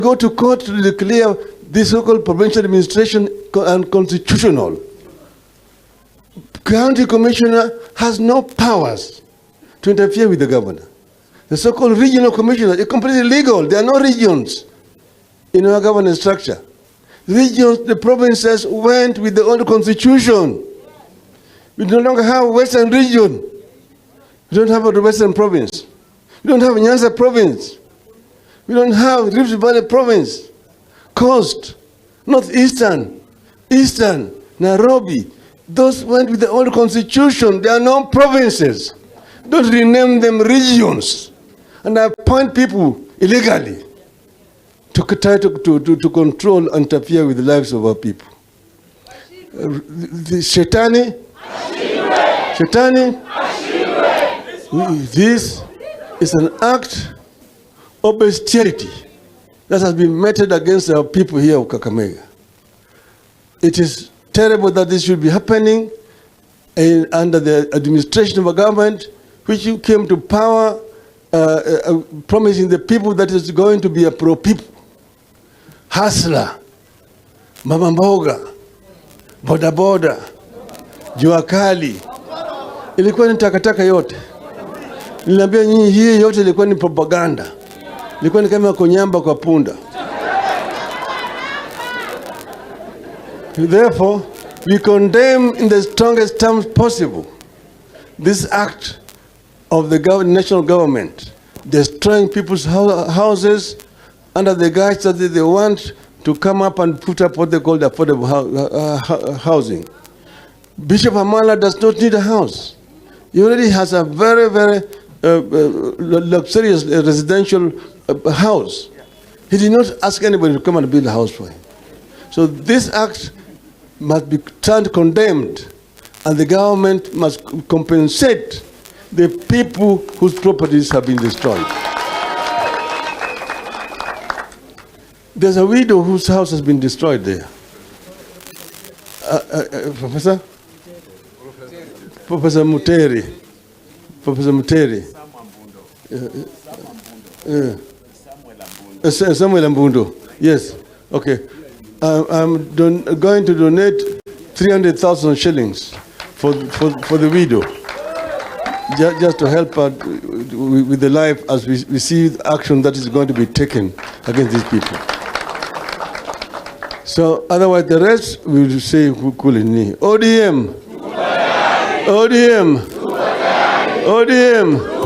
go to court to declare this so-called provincial administration unconstitutional. County commissioner has no powers to interfere with the governor. The so-called regional commissioner is completely illegal. There are no regions in our governance structure. Regions, the provinces went with the old constitution. We no longer have a Western region. We don't have a Western province. We don't have Nyanza province. We don't have Rift Valley province. Coast, Northeastern, Eastern, Nairobi. Those went with the old constitution. There are no provinces. Don't rename them regions and appoint people illegally to try to control and interfere with the lives of our people. The Shetani, this is an act of bestiality that has been meted against our people here of Kakamega. It is terrible that this should be happening under the administration of a government which came to power promising the people that is going to be a pro-people. Hustler, mama mboga, boda boda, jua kali. Ilikuwa ni takataka yote. Niliambia nyinyi hii yote ilikuwa ni propaganda. Ilikuwa ni kama kunyamba kwa punda. Therefore, we condemn in the strongest terms possible this act of the national government destroying people's houses under the guise that they want to come up and put up what they call the affordable housing. Bishop Amala does not need a house. He already has a very, very luxurious residential house. He did not ask anybody to come and build a house for him. So this act must be turned condemned, and the government must compensate the people whose properties have been destroyed. There's a widow whose house has been destroyed there. Professor? Professor Muteri. Professor Muteri. Samuel Ambundo. Yes. Okay. I'm going to donate 300,000 shillings for the widow, just to help her with the life as we see action that is going to be taken against these people. So otherwise the rest we will say Kulini. ODM. ODM. ODM.